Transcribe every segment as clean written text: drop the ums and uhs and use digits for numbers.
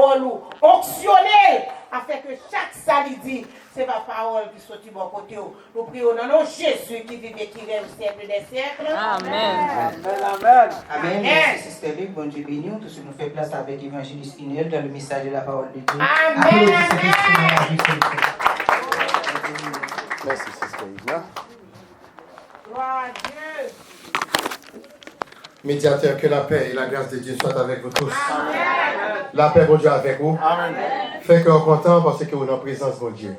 parole onctionnée afin que chaque salut dit c'est ma parole qui soit du bon côté. Nous prions dans nom Jésus qui vit et qui règne au siècle des siècles. Amen. Amen. Merci, Sister Luc. Bon Dieu béni. Tout ce qui nous fait place avec l'évangéliste Inel dans le message de la parole de Dieu. Amen. Merci, Sister Yves. Gloire à Dieu. Médiateur, que la paix et la grâce de Dieu soient avec vous tous. Amen. La paix, bon Dieu, avec vous. Amen. Fait qu'on est content parce que vous êtes en présence, bon Dieu.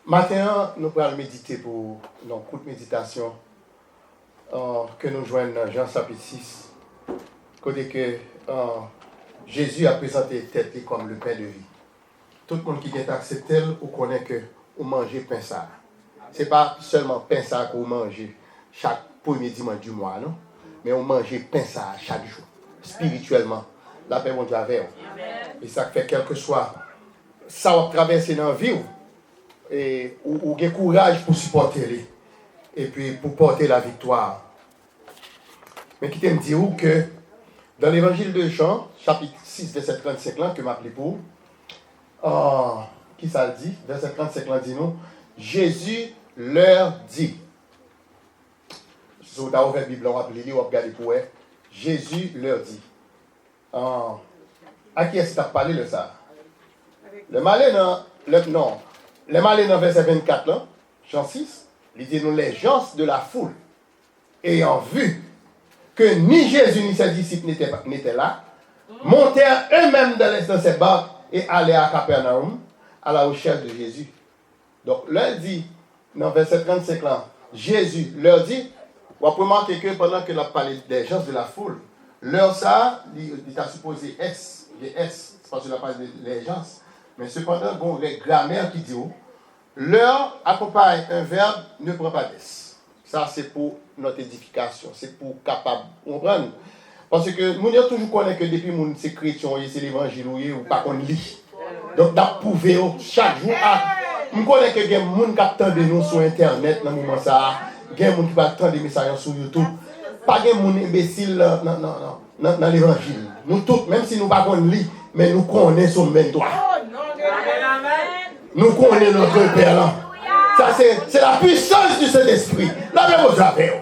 Matin, nous allons méditer pour notre courte méditation que nous joignons dans Jean chapitre 6. Côté que Jésus a présenté tête comme le pain de vie. Tout le monde qui vient accepter, ou connaît que vous mangez pain ça. Ce n'est pas seulement pain ça que vous mangez chaque premier dimanche du mois, non? Mais on mange pain ça chaque jour. Spirituellement, la paix, mon Dieu, avec vous. Et ça fait quel que soit ça va traverser dans la vie et ou avez courage pour supporter et puis pour porter la victoire. Mais qui t'aime dire que dans l'évangile de Jean, chapitre 6, verset 35 là, que m'appelez pour, qui ça dit? Verset 35 là dit nous, Jésus leur dit. Si vous avez ouvert la Bible, on va lire, on va regarder pour eux. Jésus leur dit. À qui est-ce que tu as parlé de ça? Le malin dans verset 24, là, Jean 6, il dit nous les gens de la foule, ayant vu que ni Jésus ni ses disciples n'étaient là, montèrent eux-mêmes dans ces barques et allèrent à Capernaum à la recherche de Jésus. Donc, leur dit, dans verset 35 là, Jésus leur dit, on peut remarquer que pendant que l'on parlé des gens de la foule, leur ça, il a supposé S, les S, c'est parce que l'on parle des gens. Mais cependant, il y a une grammaire qui dit, leur accompagne un verbe, ne prend pas d'S. Ça, c'est pour notre édification, c'est pour capable comprendre. Parce que nous avons toujours connaît que depuis que c'est chrétien, c'est l'évangile, ou pas qu'on lit. Donc, d'approuver chaque jour, nous connaissons que il y a des gens qui attendent nous sur Internet dans le moment ça. Il y a des gens qui attendent des messages sur YouTube. Pas de gens imbéciles dans l'évangile. Nous tous, même si nous ne pouvons pas lire, mais nous connaissons son même droit. Nous connaissons notre Père là. Ça, c'est la puissance du Saint-Esprit. La même chose avec vous.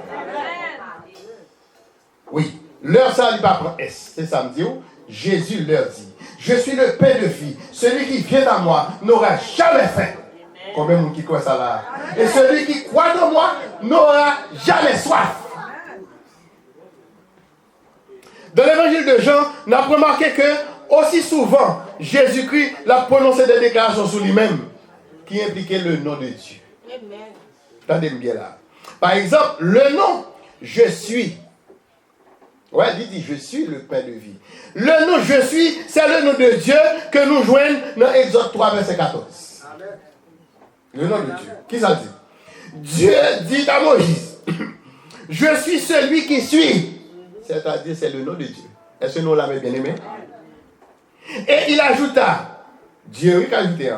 Oui, leur ça n'est pas prendre S. C'est ça me dit. Jésus leur dit, je suis le pain de vie. Celui qui vient à moi n'aura jamais faim. Combien de gens qui croient ça là? Et celui qui croit en moi n'aura jamais soif. Dans l'évangile de Jean, nous avons remarqué que aussi souvent, Jésus-Christ l'a prononcé des déclarations sur lui-même qui impliquaient le nom de Dieu. Attendez bien là. Par exemple, le nom je suis. Ouais, il dit je suis le pain de vie. Le nom je suis, c'est le nom de Dieu que nous joignons dans Exode 3, verset 14. Le nom de Dieu. Qui ça dit? Dieu dit à Moïse, je suis celui qui suis. C'est-à-dire, c'est le nom de Dieu. Est-ce que nous l'avons bien aimé? Et il ajouta, Dieu, oui, ajouté,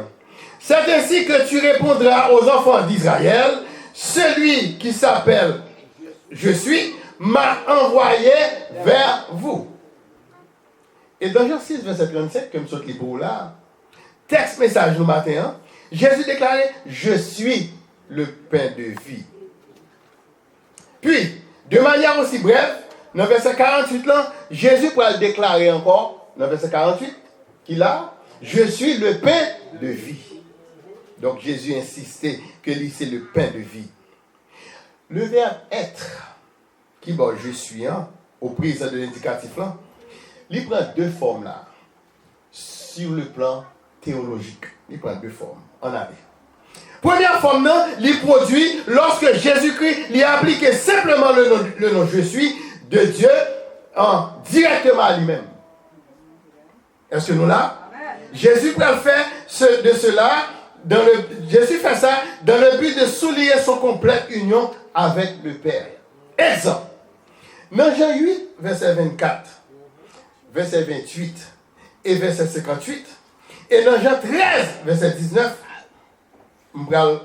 c'est ainsi que tu répondras aux enfants d'Israël, celui qui s'appelle je suis, m'a envoyé vers vous. Et dans Jean 6, verset 37, comme ce qui est là, texte message nous matin, Jésus déclarait, je suis le pain de vie. Puis, de manière aussi brève, dans verset 48 là, Jésus pourra le déclarer encore, dans verset 48, qu'il a, je suis le pain de vie. Donc Jésus insistait que lui c'est le pain de vie. Le verbe être, qui bon je suis, au présent de l'indicatif là, il prend deux formes là, sur le plan théologique. Il prend deux formes, en avait. Première forme, non, il produit lorsque Jésus-Christ lui a appliqué simplement le nom je suis de Dieu directement à lui-même. Est-ce que nous là? Jésus peut faire de cela, Jésus fait ça dans le but de souligner son complète union avec le Père. Exemple, dans Jean 8, verset 24, verset 28 et verset 58, et dans Jean 13, verset 19, on va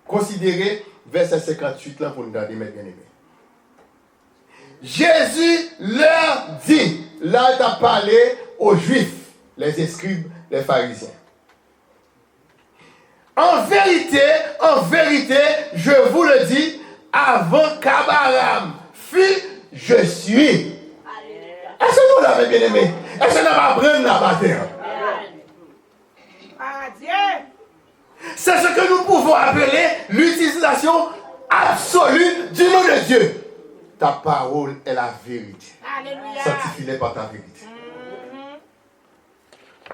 considérer verset 58 là pour nous garder mes bien-aimés. Jésus leur dit, là il a parlé aux Juifs, les scribes, les pharisiens. En vérité, je vous le dis, avant qu'Abraham fût, je suis. Est-ce que vous l'avez bien aimé? Est-ce que nous allons apprendre la bataille? C'est ce que nous pouvons appeler l'utilisation absolue du nom de Dieu. Ta parole est la vérité. Sanctifie-les par ta vérité.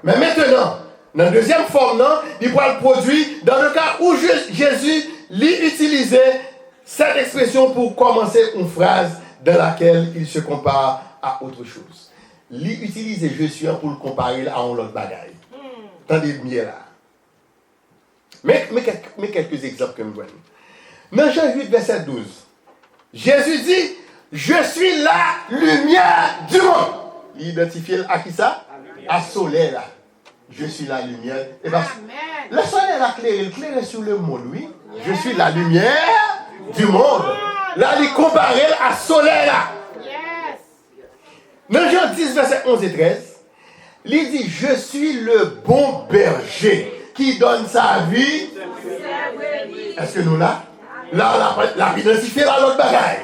Mais maintenant, dans la deuxième forme, il va le produire dans le cas où Jésus utilisait cette expression pour commencer une phrase dans laquelle il se compare à autre chose. Il utilise je suis pour le comparer à un autre bagaille. Tendez bien là. Mais quelques exemples que nous voyons. Dans Jean 8, verset 12, Jésus dit, je suis la lumière du monde. Il identifie à qui ça? À soleil là. Je suis la lumière. Et bien, le soleil a éclairé sur le monde, oui. Je suis la lumière du monde. Là, il compare à soleil là. Dans Jean 10, verset 11 et 13, il dit, je suis le bon berger qui donne sa vie. Est-ce que nous là? Là, la identifié dans l'autre bagaille.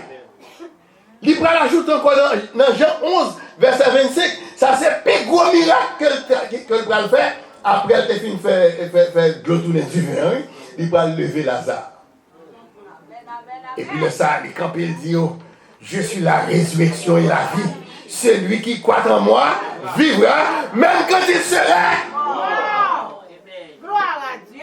Il prend l'ajoute encore dans Jean 11, verset 25. Ça, c'est le plus gros miracle que le va faire. Après, elle a fini de faire de l'eau tourner du vin. Il va lever Lazare. Et puis, ça, il campe, il dit, oh, je suis la résurrection et la vie. Celui qui croit en moi vivra, même quand il serait. Gloire à Dieu.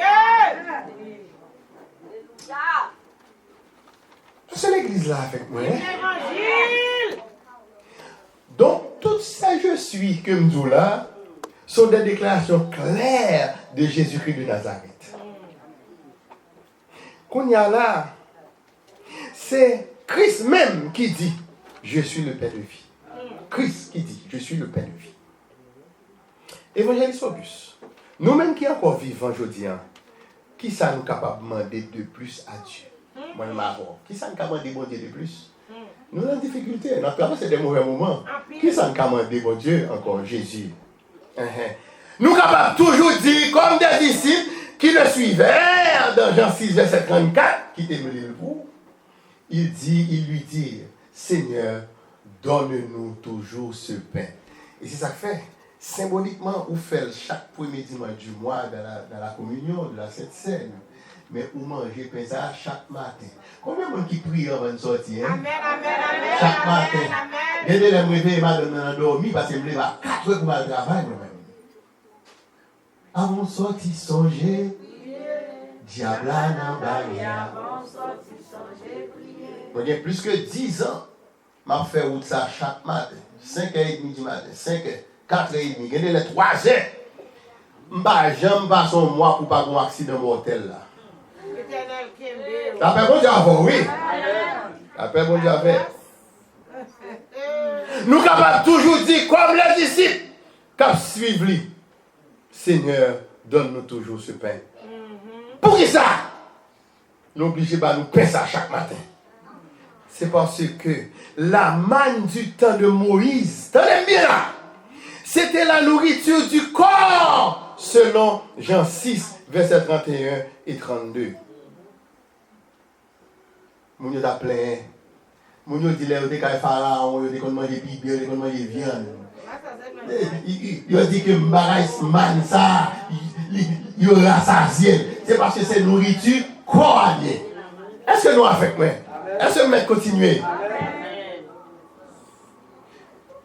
C'est l'église là avec moi. L'évangile. Donc, tout ça je suis que nous là sont des déclarations claires de Jésus-Christ de Nazareth. Qu'on y a là, c'est Christ même qui dit, je suis le pain de vie. Christ qui dit, je suis le pain de vie. Évangéliste Auguste, nous-mêmes qui encore vivants aujourd'hui, qui ça nous capable de demander de plus à Dieu? Moi, qui ça nous capable de demander de plus? Nous avons des difficultés. Notre travail, c'est des mauvais moments. Qui ça nous capable de demander, bon Dieu, encore Jésus? Nous sommes capables toujours dire, comme des disciples qui le suivaient, dans Jean 6, verset 34, qui était le vous, il lui dit, Seigneur, donne-nous toujours ce pain. Et c'est ça que fait. Symboliquement, on fait chaque premier dimanche du mois dans la communion de la Sainte Seine. Mais on mange pain ça chaque matin. Combien de gens qui prient avant de sortir? Amen, amen. Chaque matin. Et de me réveiller, madame, dormi parce que je me lève à 4 heures pour aller travailler. Avant de sortir, songez. Diable n'a pas rien. Il y a plus que 10 ans, je fais route ça chaque matin. 5h30 du matin, 5h, 4h30, il y a les 3h. Je ne passe un mois pour ne pas avoir un accident mortel là. La paix bon Dieu avant, oui. La paix bon Dieu avant. Nous sommes capables toujours dire, comme les disciples, qui suivent lui, Seigneur, donne-nous toujours ce pain. Pour qui ça? N'obligez pas nous pain ça chaque matin. C'est parce que la manne du temps de Moïse, tenez bien là, c'était la nourriture du corps, selon Jean 6, versets 31 et 32. Moun yo ta plein. Moun yo dit les yo te kay pharaon, yo te kon manger bibi, yo te kon manger viande. Yo dit que m'barais man ça, yo rassasié. C'est parce que c'est nourriture corps. Est-ce que nous avec moi? Est-ce que nous continuer?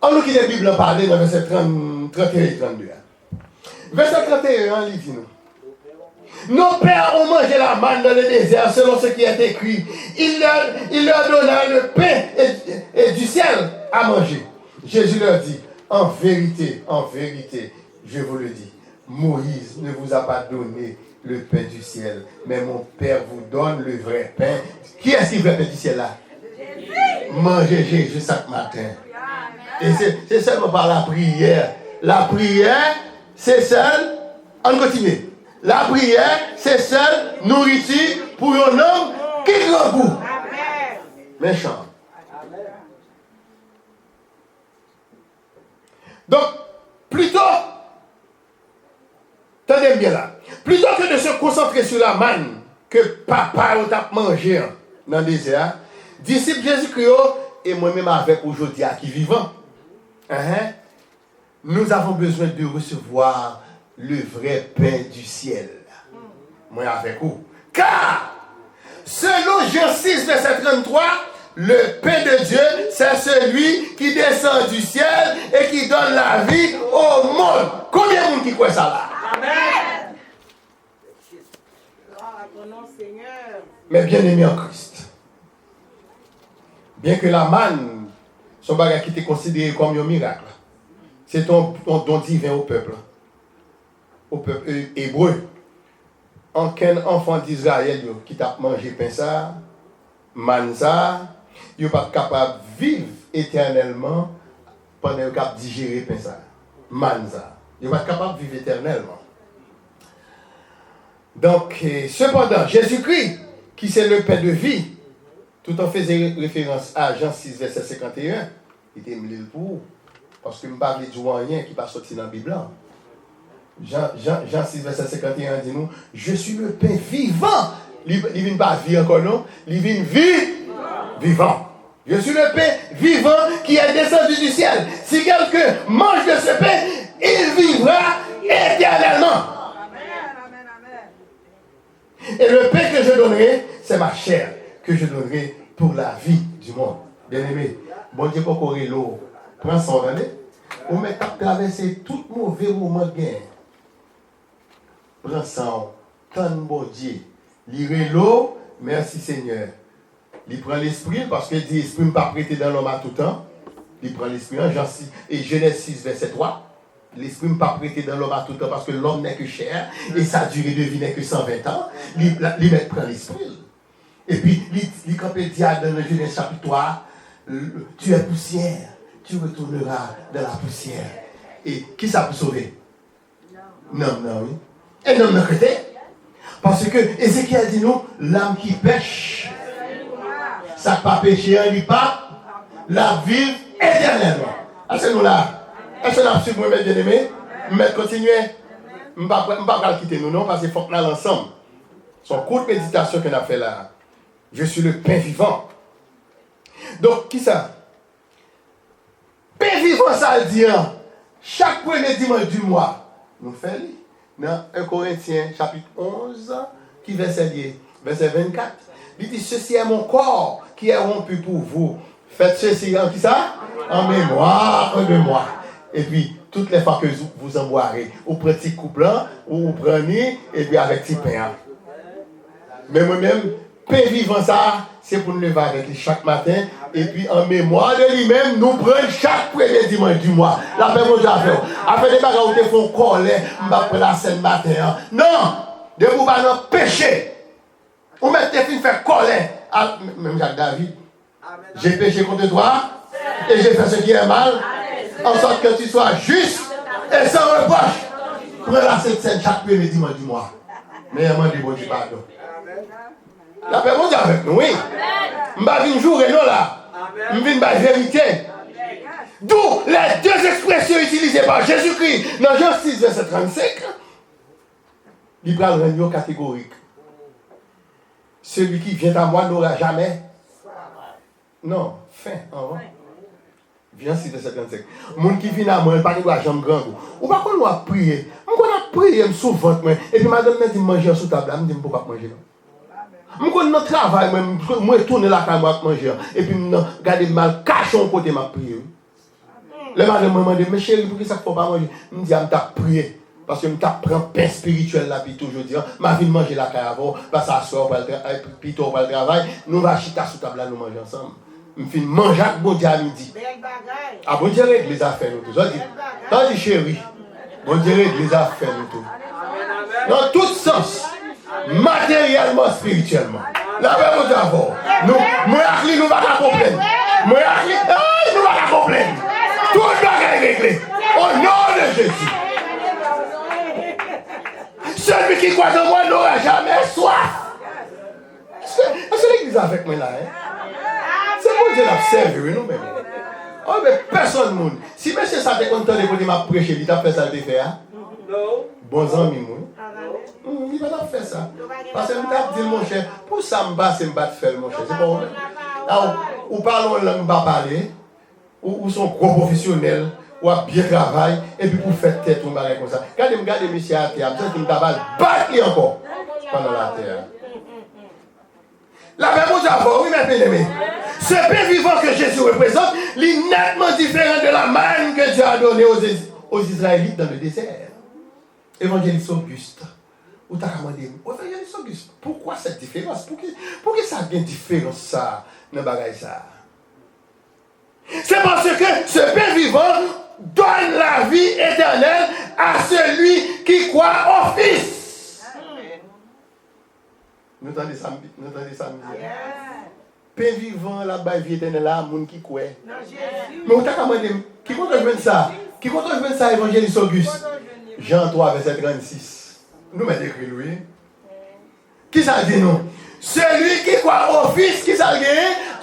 On nous quitte la Bible en parler dans verset 31 et 32. Verset 31, il dit nous. Nos pères ont mangé la manne dans le désert selon ce qui est écrit. Il leur donna le pain et du ciel à manger. Jésus leur dit, en vérité, je vous le dis, Moïse ne vous a pas donné le pain du ciel, mais mon Père vous donne le vrai pain. Qui est-ce qui veut le pain du ciel là? Mangez Jésus chaque matin. Et c'est seulement par la prière. La prière, c'est seul. On continue. La prière, c'est seule nourriture pour un homme qui grand goût. Méchant. Donc, plutôt, tenez bien là, plutôt que de se concentrer sur la manne que papa a mangé dans le désert, disciples Jésus-Christ et moi-même avec aujourd'hui qui vivant, nous avons besoin de recevoir le vrai pain du ciel. Moi avec vous. Car, selon Jean 6, verset 33, le pain de Dieu, c'est celui qui descend du ciel et qui donne la vie au monde. Combien de monde qui croit ça là? Amen. Gloire à ton nom, Seigneur. Mais bien aimé en Christ, bien que la manne, son bagage qui était considéré comme un miracle, c'est ton don divin au peuple hébreu. Aucun enfant d'Israël qui t'a mangé pain ça, manne ça, il n'est pas capable de vivre éternellement pendant qu'il a digéré pain ça, manne ça. Il n'est pas capable de vivre éternellement. Donc, cependant, Jésus-Christ, qui c'est le pain de vie, tout en faisant référence à Jean 6, verset 51, il était mis pour vous. Parce que je ne parle pas de rien qui n'est pas sorti dans la Bible. Jean 6, verset 51 dit nous, je suis le pain vivant. Il ne vient pas vivre encore, non? Il vient vivant. Je suis le pain vivant qui est descendu du ciel. Si quelqu'un mange de ce pain, il vivra éternellement. Et le pain que je donnerai, c'est ma chair que je donnerai pour la vie du monde. Bien aimé, bon Dieu, pour courir l'eau, prends ça, regardez. Ou met à traverser tout mauvais moment de guerre. Prends ça, tant bon Dieu. Lirez l'eau, merci Seigneur. Il prend l'esprit, parce que dit l'esprit ne pas prêté dans l'homme à tout temps. Il prend l'esprit, et Genèse 6, verset 3. L'esprit ne pas prêté dans l'homme à tout temps, parce que l'homme n'est que chair, et sa durée de vie n'est que 120 ans. Il prend l'esprit. Et puis, il dit dans le Genèse chapitre 3, tu es poussière, tu retourneras dans la poussière. Et qui ça peut sauver? Non, oui. Et non, non, parce que Ézéchiel dit nous, l'âme qui pêche, ça pas péché, il n'y pas la vie éternellement. Est-ce que nous là? Est-ce que nous avons su vous mettre bien aimé? Mais continuez. Je ne vais pas quitter nous, non, parce qu'il faut que nous allons ensemble. C'est une courte méditation qu'on a fait là. Je suis le pain vivant. Donc, qui ça? Pain vivant, ça veut dire, chaque premier dimanche du mois, nous faisons dans 1 Corinthiens chapitre 11, qui verset 24. Il dit, ceci est mon corps qui est rompu pour vous. Faites ceci en qui ça? En mémoire de moi. Et puis, toutes les fois que vous en boirez, ou prenez petit coup blanc, ou vous prenez, et puis avec petit pain. Mais moi-même, pain vivant ça, c'est pour nous lever avec lui chaque matin. Et puis, en mémoire de lui-même, nous prenons chaque premier dimanche du mois. La paix, mon Dieu, après des bagages où ils font colère, on va prendre la scène matin. Non! De vous pas non péché. On met tes filles faire colère. Même Jacques David. J'ai péché contre toi, et j'ai fait ce qui est mal, en sorte que tu sois juste et sans reproche. Prends la scène chaque premier dimanche du mois. Mais il m'a dit, bon Dieu, pardon. La paix, mon Dieu, avec nous, oui. Je ne vais pas jouer, non, là. Je viens de la vérité. D'où les deux expressions utilisées par Jésus-Christ dans Jean 6, verset 35. Il prend le réunion catégorique. Celui qui vient à moi n'aura jamais. Non, fin, en vrai. Jean 6, verset 35. Moun qui vient à moi, il ne doit jamais grand. Ou pas qu'on doit prier. On a prié souvent. Et puis madame me dit manger sous table. Je me dis pourquoi manger. Je suis dans le travail, je tourne la caméra pour manger. Et puis je regarde mal, cache un côté ma prière. Le madame me dit, mais chérie, pour qui ça ne faut pas manger? Je me dis, je vais prier. Parce que je prends pain spirituel là, puis toujours dire, ma vie de manger la caille avant, parce que ça sort, puis tout va le travail, nous va chita sous table là, nous manger ensemble. Je finis manger avec bon Dieu à midi. Ah, bon Dieu règle les affaires, nous tous. T'as dit, chérie, bon Dieu règle les affaires, nous tous. Dans tout sens. Matériellement, spirituellement. La paix nous avons. Nous, nous ne pouvons pas comprendre. Nous ne pouvons pas comprendre. Tout est réglé. Au nom de Jésus. Celui qui croit en moi n'aura jamais soif. Est-ce que l'église avec moi là? C'est bon Dieu l'observe, nous-mêmes. Oh, mais personne monde. Si monsieur ça te content de côté m'a prêcher, il t'a fait ça de faire. Non. Bons amis, moi. Il va pas faire ça. Parce que je me dis, mon cher, pour ça, je me bats de faire, mon cher. C'est pas vrai. Alors, ou parlons langue, pas parler, ou sont gros professionnels, ou à bien travail, et puis pour faire tête, on va comme ça. Quand je regarde monsieur à terre, je me cabale, battre encore pendant la terre. La paix, oui, mes bien-aimés. Ce pain vivant que Jésus représente, il est nettement différent de la manne que Dieu a donnée aux Israélites dans le désert. Évangéliste Auguste, ou t'as demandé, évangéliste Auguste, pourquoi cette différence? Pourquoi ça a une différence ça, dans le bagage ça? C'est parce que ce pain vivant donne la vie éternelle à celui qui croit au Fils. Nous entendez ça, pain vivant, la vie éternelle, là, monde qui croit. Mais on t'a demandé, qui compte ça? Qui compte ça, évangéliste Auguste? Jean 3, verset 36. Nous mettons écrit lui. Qui ça dit nous? Celui qui croit au Fils, qui ça dit?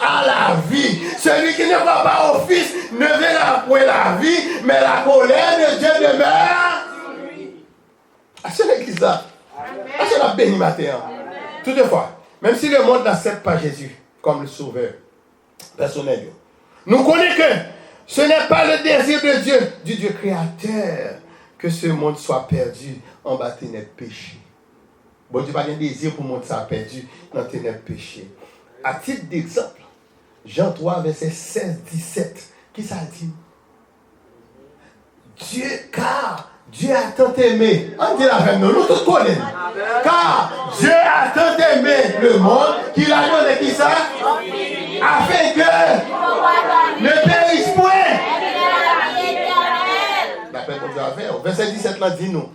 À la vie. Celui qui ne croit pas au Fils ne verra point la vie, mais la colère de Dieu demeure. C'est l'église là. C'est la béni matin. Toutefois, même si le monde n'accepte pas Jésus comme le sauveur personnel, nous connaissons que ce n'est pas le désir de Dieu, du Dieu créateur, que ce monde soit perdu en bas de ténèbres péché. Bon Dieu n'a pas de désir pour le monde soit perdu dans les ténèbres péché. À titre d'exemple, Jean 3, verset 16-17, qui ça dit? Car Dieu a tant aimé, on dit la même, nous tous connaissons. Car Dieu a tant aimé le monde qu'il a donné qui ça? Afin que ne périsse point. Verset 17 là dit nous.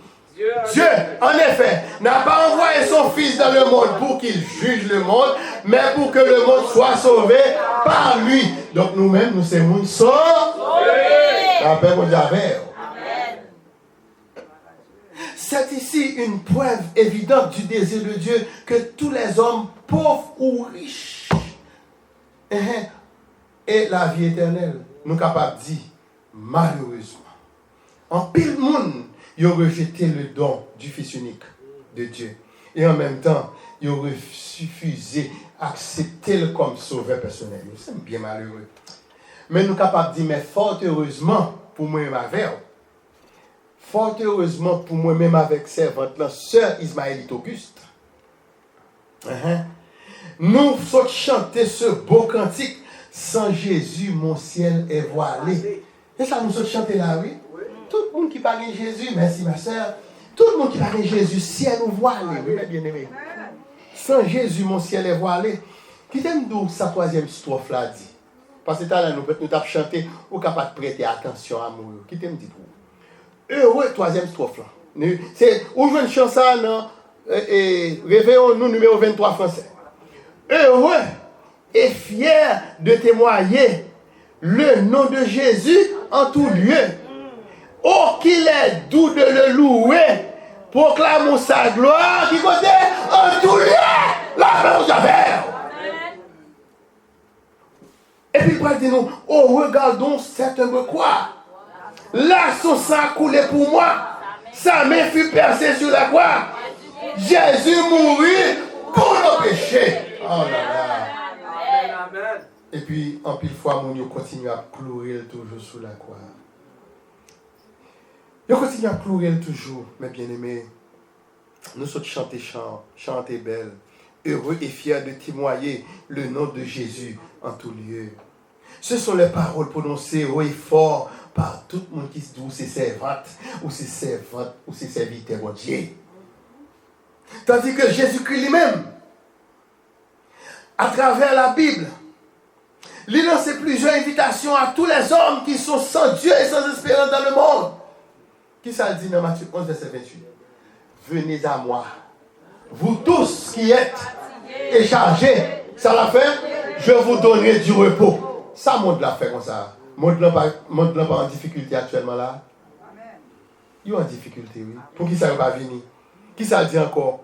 Dieu, en effet, n'a pas envoyé son Fils dans le monde pour qu'il juge le monde, mais pour que le monde soit sauvé par lui. Donc nous-mêmes, nous sommes monde sauvés. La paix pour Dieu. C'est ici une preuve évidente du désir de Dieu que tous les hommes, pauvres ou riches, aient la vie éternelle. Nous capables de dire, malheureusement, en pile monde, ils ont rejeté le don du Fils unique de Dieu. Et en même temps, ils ont refusé d'accepter comme sauveur personnel. C'est bien malheureux. Mais nous sommes capables de dire, mais fort heureusement pour moi et ma mère, fort heureusement pour moi-même avec servante, la sœur Ismaélite Auguste, nous sommes chanter ce beau cantique, sans Jésus, mon ciel est voilé. Et ça nous sommes chanter là, oui? Tout le monde qui parle de Jésus, merci ma soeur, tout le monde qui parle de Jésus, ciel ou voilé, oui, mes bien-aimés. Sans Jésus, mon ciel est voilé. Qui t'aime d'où sa troisième strophe là dit? Parce que là, nous avons chanté, ou capable de prêter attention à nous. Qui t'aime dit tout? Heureux, troisième strophe là. C'est où je une chanson dans Réveillons-nous numéro 23 français. Heureux et fier de témoigner le nom de Jésus en tout lieu. Oh, qu'il est doux de le louer. Proclamons sa gloire qui côté en tout lieu. La main aux affaires. Et puis, il dit nous, oh, regardons cette croix. Là, son sang a coulé pour moi. Sa main fut percée sur la croix. Jésus mourut pour nos péchés. Oh là là. Amen. Et puis, en pile fois, mon continue à pleurer toujours sous la croix. Il continue à pleurer toujours, mes bien-aimés. Nous sommes chanter belle, heureux et fiers de témoigner le nom de Jésus en tout lieu. Ce sont les paroles prononcées haut et fort par tout le monde qui se dit ses servantes, ou ses servantes, ou ses serviteurs de Dieu. Tandis que Jésus-Christ lui-même, à travers la Bible, il lance plusieurs invitations à tous les hommes qui sont sans Dieu et sans espérance dans le monde. Qui ça dit dans Matthieu 11, verset 28? Venez à moi, vous tous qui êtes et chargés, ça l'a fait, je vous donnerai du repos. Ça montre l'a fait comme ça. Montre l'a pas en difficulté actuellement là. Il est en difficulté, oui. Pour qui ça va pas venir? Qui ça dit encore?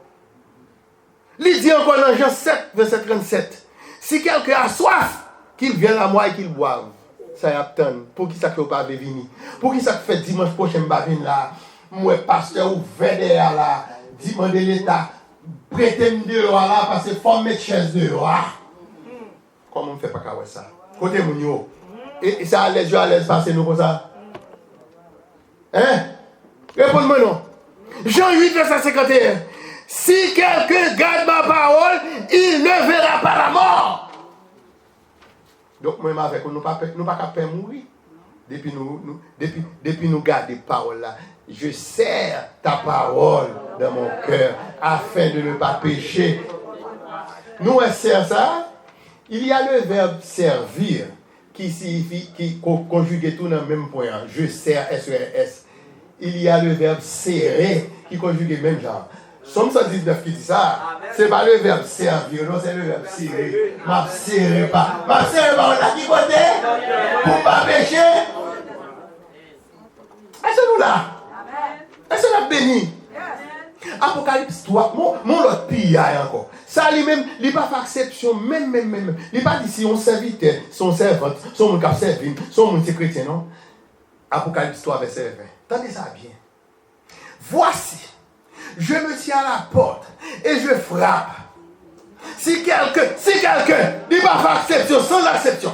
Il dit encore dans Jean 7, verset 37. Si quelqu'un a soif, qu'il vienne à moi et qu'il boive. Ça y attend. Pour qui ça que vous pas venir? Pour qui ça fait dimanche prochain pas venir là? Moi pasteur ouvert derrière là, demander l'État prêter dehors là parce que faut mettre chaise dehors. Comment on fait pas qu'à ça? Côté mon yo. Et ça à l'aise passer nous comme ça. Hein? Réponds-moi non. Jean 8 verset 51. Si quelqu'un garde ma parole, il ne verra pas la mort. Donc, moi, avec nous, nous pas qu'à mourir. Depuis nous garder parole là, je serre ta parole dans mon cœur afin de ne pas pécher. Nous, on sert ça. Il y a le verbe servir qui signifie, qui conjugue tout dans le même point. Je sers, S-E-R-S. Il y a le verbe serrer qui conjugue le même genre. Somme 119 qui dit ça, c'est pas le verbe servir, non, c'est le verbe serrer. Ma serrer pas, on a qui côté pour pas pécher. Est-ce que nous là? Est-ce que nous béni? Apocalypse 3, mon l'autre pillage encore. Ça lui-même, il n'y a pas d'acception, même. Il n'y a pas dit si on serviteur, son servante, son monde qui servi, son monde chrétien, non? Apocalypse 3, verset 20. Tendez ça bien. Voici, je me tiens à la porte et je frappe. Si quelqu'un, il n'y a pas d'acception, sans acception.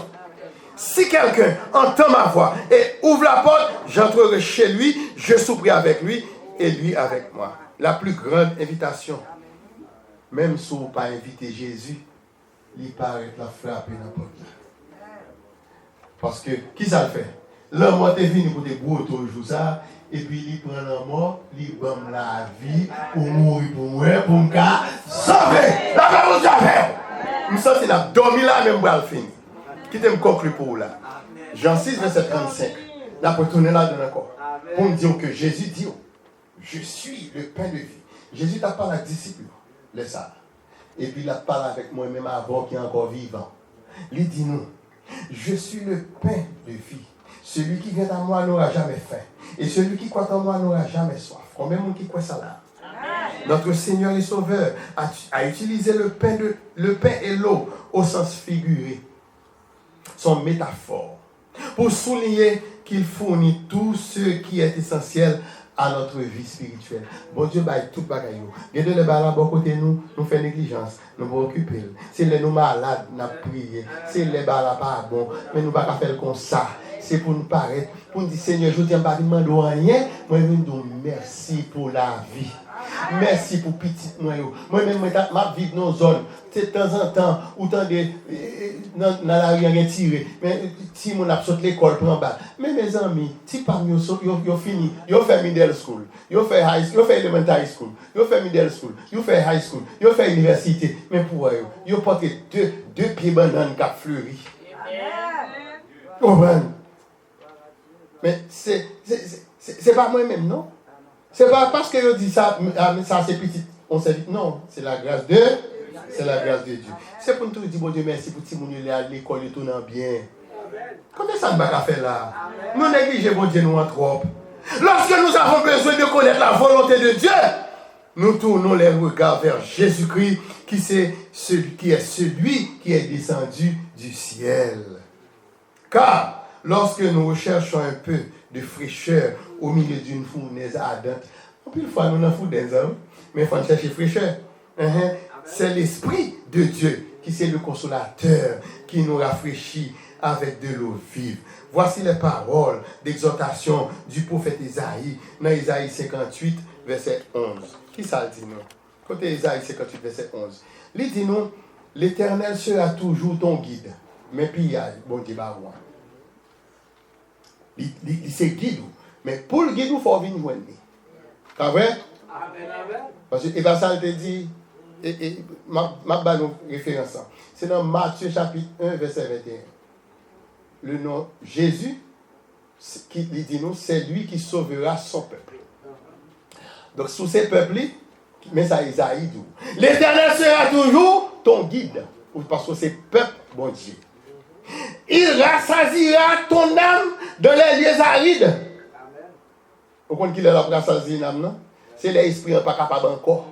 Si quelqu'un entend ma voix et ouvre la porte, j'entrerai chez lui, je souperai avec lui et lui avec moi. La plus grande invitation, même si vous n'avez pas invité Jésus, il paraît la frapper dans la porte. Parce que, qui ça le fait? L'homme est venu pour des gros toujours ça, et puis il prend la mort, il donne la vie, pour mourir pour moi, pour me sauver. La parole de Dieu. Je sens qu'il a dormi là, même pour le finir. Qui t'aime conclure pour vous là? Jean 6, verset 35. Là, pour tourner là dedans encore. Pour me dire que Jésus dit, je suis le pain de vie. Jésus t'a parlé à disciple, laisse ça. Et puis il a parlé avec moi-même avant qui est encore vivant. Il dit nous, je suis le pain de vie. Celui qui vient à moi n'aura jamais faim. Et celui qui croit en moi n'aura jamais soif. Combien de monde qui croit ça là? Notre Seigneur et Sauveur a utilisé le pain et l'eau au sens figuré. Son métaphore. Pour souligner qu'il fournit tout ce qui est essentiel à notre vie spirituelle. Bon Dieu, tout bagaille. Gardez les balles à bon côté nous faisons négligence, nous nous occuper. Si les nous malades, nous prions. Si les balles pas bon, mais nous ne pouvons pas faire comme ça. C'est pour nous paraître, pour nous dire Seigneur, je ne tiens pas à demander rien, moi je vous dis merci pour la vie. Merci pour petit noyau. Moi-même, je vis dans une zone. De temps en temps, autant de dans la rue, rien tiré. Mais si mon a sauté l'école pour en bas. Mais mes amis, si parmi eux, ils ont fini, ils ont fait middle school, ils ont fait elementary school, ils ont fait middle school, ils ont fait high school, ils ont fait université. Mais pour eux, ils ont porté deux pieds bananes qui ont fleuri. Mais c'est pas moi-même, non? C'est pas parce que je dis ça, ça c'est petit, on s'est dit, non, c'est la grâce de Dieu. C'est pour nous dire, bon Dieu, merci pour tout le monde qui est à l'école et tout dans bien. Comment ça ne va pas faire là? Nous négligeons, bon Dieu, nous en trop. Lorsque nous avons besoin de connaître la volonté de Dieu, nous tournons les regards vers Jésus-Christ, qui est celui qui est descendu du ciel. Car, lorsque nous recherchons un peu de fraîcheur au milieu d'une fournaise ardente, une fois nous n'en foutaise, mais il faut chercher fraîcheur. C'est l'Esprit de Dieu qui c'est le consolateur qui nous rafraîchit avec de l'eau vive. Voici les paroles d'exhortation du prophète Isaïe dans Isaïe 58, verset 11. Qui ça dit nous? Côté Isaïe 58, verset 11. Il dit nous, l'Éternel sera toujours ton guide. Mais puis il y a bon Dieu barouan. Il se guide. Mais pour le guide, il faut venir voir lui. C'est vrai? Parce que Evansal te dit, ma bonne référence, c'est dans Matthieu chapitre 1, verset 21. Le nom Jésus, qui dit nous, c'est lui qui sauvera son peuple. Donc, sous ces peuples, mais ça Isaïe dit, l'Éternel sera toujours ton guide. Parce que c'est peuple, bon Dieu. Il rassasiera ton âme dans les lieux arides. Vous comprenez qu'il est là pour rassasier l'âme, non? C'est l'esprit pas capable encore.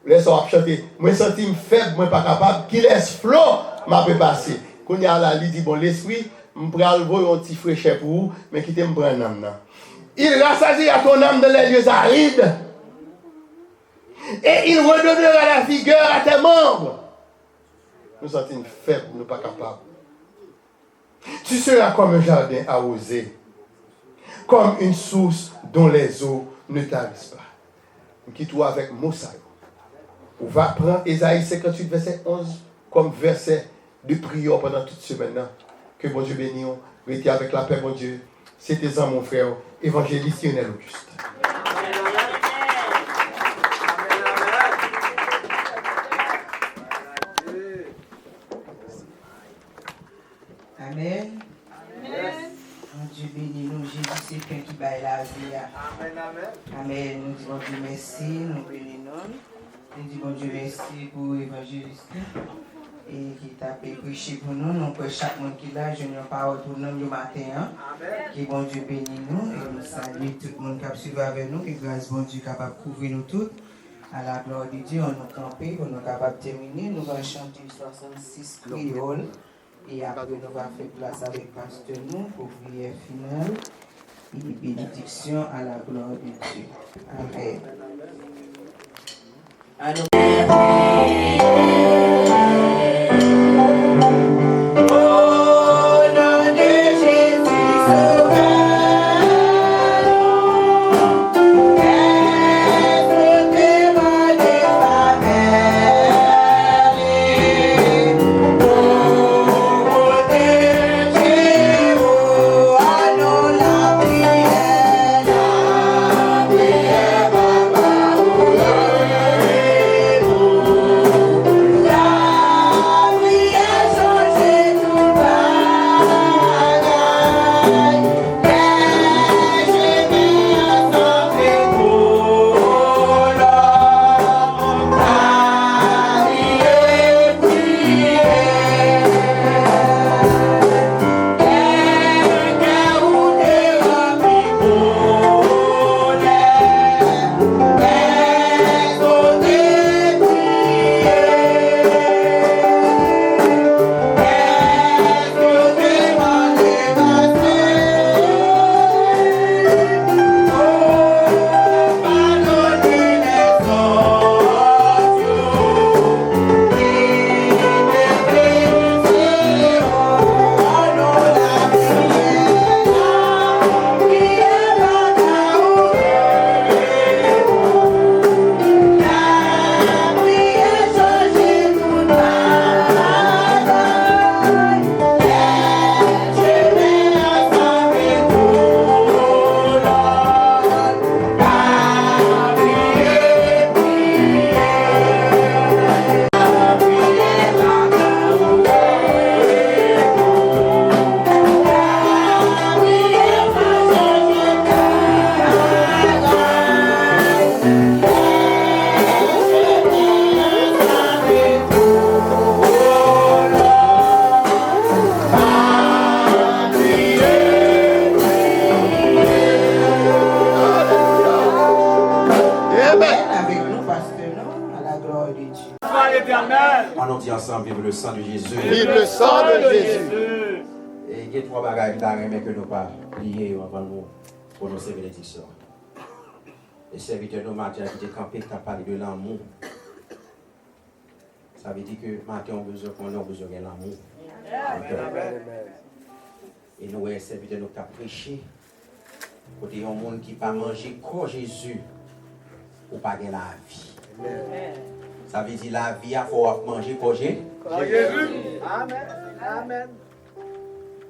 Laisse-moi chanter. Moi, je sens faible, moi pas capable. Qu'il laisse flot, m'a fait passer. Quand il y a là, il dit, bon, l'esprit, je vais envoyer un petit fraîcheur pour vous, mais qui t'aime prendre un âme. Il rassasie à ton âme dans les lieux arides. Et il redonnera la vigueur à tes membres. Nous sommes faibles, nous ne sommes pas capables. Tu seras comme un jardin arrosé, comme une source dont les eaux ne tarissent pas. Quitte-toi avec Moussa. On va prendre Ésaïe 58, verset 11, comme verset de prière pendant toute semaine. Que bon Dieu bénisse. Restez avec la paix, mon Dieu. C'était ça, mon frère, évangéliste Lionel Auguste. Amen. Mon Dieu bénis nous, Jésus, c'est plein qui baille la vie. Amen, amen. Amen. Nous disons Dieu merci, nous bénissons. Nous disons Dieu merci pour l'évangéliste et qui t'a prêché pour nous. Nous pour chaque monde qui l'a, je n'ai pas parole pour nous le matin. Que bon Dieu bénisse nous et nous saluons tout le monde qui a suivi avec nous. Que grâce bon Dieu capable de couvrir nous tous. À la gloire de Dieu, on nous camper, on nous capable de terminer. Nous allons chanter 66 créoles. Et après, nous allons faire place avec pasteur nous pour prière finale et bénédiction à la gloire de Dieu. Amen. On dit ensemble, vive le sang de Jésus. Vive le sang de Jésus. Et il y a trois bagages mais que nous pas liés avant nous pour nos bénédictions. Les serviteurs de matin qui étaient campés, qui ont parlé de l'amour. Ça veut dire que matin on a besoin de l'amour. Et nous, les serviteurs, nous avons prêché. Côté un monde qui va manger comme Jésus, ou pas de la vie. Amen. Ça veut dire la vie, il faut manger comme Jésus. Amen. Amen.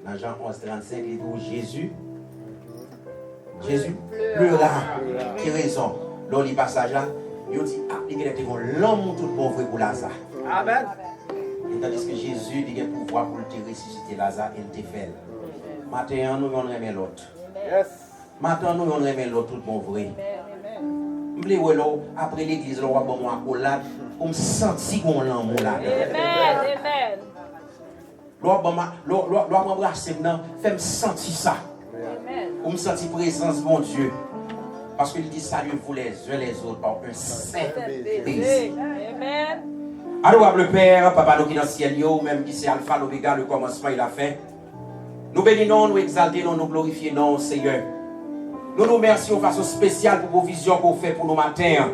Dans Jean 11:35, il dit Jésus pleura. Qui raison? Dans le passage là, il dit appliquer l'homme tout bon vrai pour Lazare. Amen. Et tandis que Jésus il a le pouvoir pour te ressusciter Lazare et le te faire. Maintenant, nous on aime l'autre. Maintenant, nous on aime l'autre tout bon vrai. Après l'église, on va bon moi accolade, on me sentit qu'on l'amour là. Amen. L'on m'embrasser maintenant, fait me sentir ça. On me sentir présence mon Dieu. Parce qu'il dit saluez-vous les uns les autres par un saint baiser. Amen. Adorable Père, Papa nous qui dans le ciel, même qui c'est Alpha, l'Oméga, le commencement et la fin. Nous bénissons, nous exaltons, nous glorifions, Seigneur. Nous nous remercions de façon spéciale pour vos visions que vous faites pour nous matins.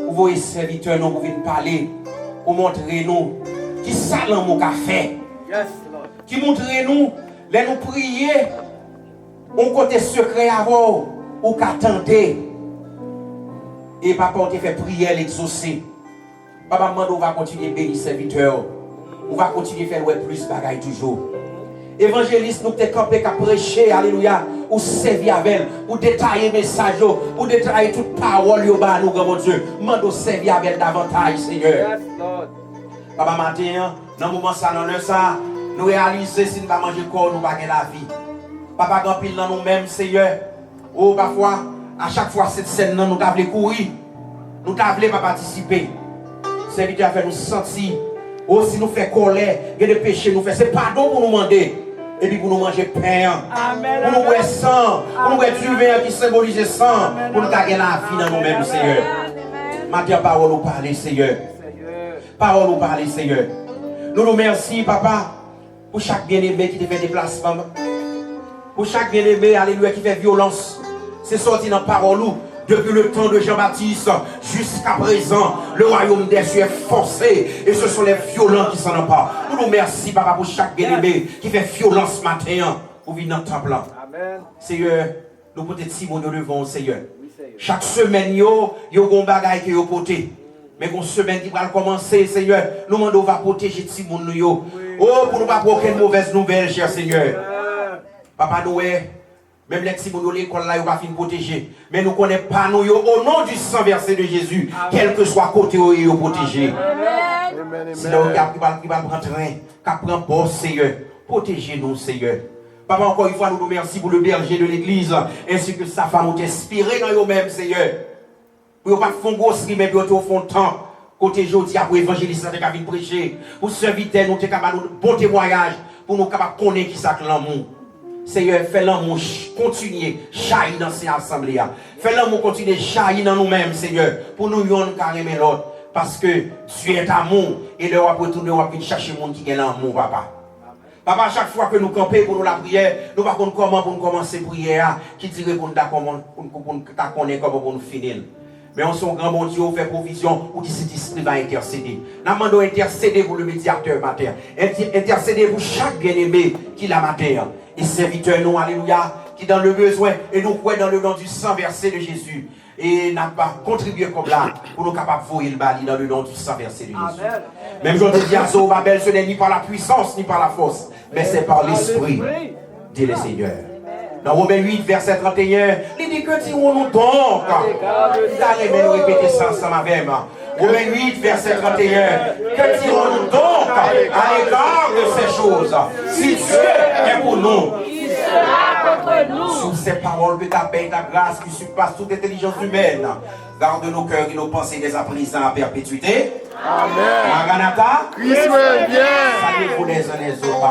Pour vos serviteurs, nous venir parler. Pour montrer nous qui salon mon café. Qui montre nous, les nous prier. On côté secret avant, ou qu'à tenter. Et papa, on te fait prier l'exaucer. Papa, on va continuer à bénir les serviteurs. On va continuer à faire plus de bagailles toujours. Évangéliste, nous t'es campé qu'à prêcher, alléluia, ou servir avec, ou détailler les messages, ou détailler toute parole, nous, grand Dieu. Mando servir avec davantage, Seigneur. Papa, matin, dans le moment ça, dans le ça, nous réaliser si nous ne manger corps, nous ne pas la vie. Papa, grand pile dans nous-mêmes, Seigneur. Oh, parfois, à chaque fois, cette scène, nous t'avons courir, nous t'avons pas participer. Serviteur a fait nous sentir. Oh, si nous faisons colère, il y a des péchés, nous faisons, c'est pardon pour nous demander. Et puis pour nous manger pain, pour nous boire sang, pour nous boire du vin qui symbolise sang, pour nous garder la vie dans nous-mêmes, Seigneur. Maintenant, parole nous parler, Seigneur. Parole nous parler, Seigneur. Nous nous remercions, Papa, pour chaque bien-aimé qui te fait déplacement. Pour chaque bien-aimé, alléluia, qui fait violence. C'est sorti dans parole nous. Depuis le temps de Jean-Baptiste jusqu'à présent, le royaume des cieux est forcé et ce sont les violents qui s'en emparent. Nous nous remercions, Papa, pour chaque bien-aimé qui fait violence matin pour venir dans le temple. Amen. Seigneur, nous pouvons être si bons devant, Seigneur. Oui, Seigneur. Chaque semaine, yo gon bagay qui yo poté. Mais une semaine qui va commencer, Seigneur, nous demandons va protéger si moun nous yo. Oh, pour nous pas pour aucune mauvaise nouvelle, cher Seigneur. Papa Noé. Même les petits de l'école là, ils vont finir protéger. Mais nous ne connaissons pas nous au nom du sang versé de Jésus, quel que soit côté où ils sont protégés. Si nous qui va prendre train, qui prend boss, Seigneur, protégez-nous, Seigneur. Papa, encore une fois, nous nous remercions pour le berger de l'église, ainsi que sa femme, nous inspiré dans eux-mêmes, Seigneur. Pour ne pas faire grosserie, mais pour au fond de temps. Côté jeudi, pour évangéliste, nous avons prêcher. Pour serviteur, nous avons capables de bon témoignage, pour nous capables de connaître qui ça l'amour. Seigneur, fais l'amour continuer, jaillir dans ces assemblées. Fais l'amour continuer, jaillir dans nous-mêmes, Seigneur, pour nous yon carrément l'autre. Parce que Dieu est amour, et le roi pour retourner, on va chercher le monde qui est l'amour, Papa. Papa, à chaque fois que nous campons pour nous la prière, nous ne savons pas comment pour nous commencer la prière, qui dirait pour nous connaître comment pour nous finir. Mais on son grand bon Dieu fait provision pour que cet esprit va intercéder. Nous demandons intercéder pour le médiateur matin. Intercéder pour chaque bien-aimé qui l'a matin. Et serviteurs nous, alléluia, qui dans le besoin, et nous croyons dans le nom du sang versé de Jésus. Et n'a pas contribué comme là, pour nous capables de voyer le bali dans le nom du sang versé de Jésus. Amen. Même je te dis à Zorobabel, ce n'est ni par la puissance, ni par la force, mais c'est par l'esprit, dit le Seigneur. Dans Romains 8, verset 31, il dit que tirons-nous donc. Allez, nous répéter ça ensemble avec moi. Romains 8, verset 31. Que dirons-nous donc à l'égard de ces choses? Si Dieu est pour nous, qui sera contre nous? Sous ces paroles que ta paix et ta grâce qui surpassent toute intelligence humaine, garde nos cœurs et nos pensées dès à présent à perpétuité. Amen. Maranatha. Christ revient. Saluez-vous les uns les autres.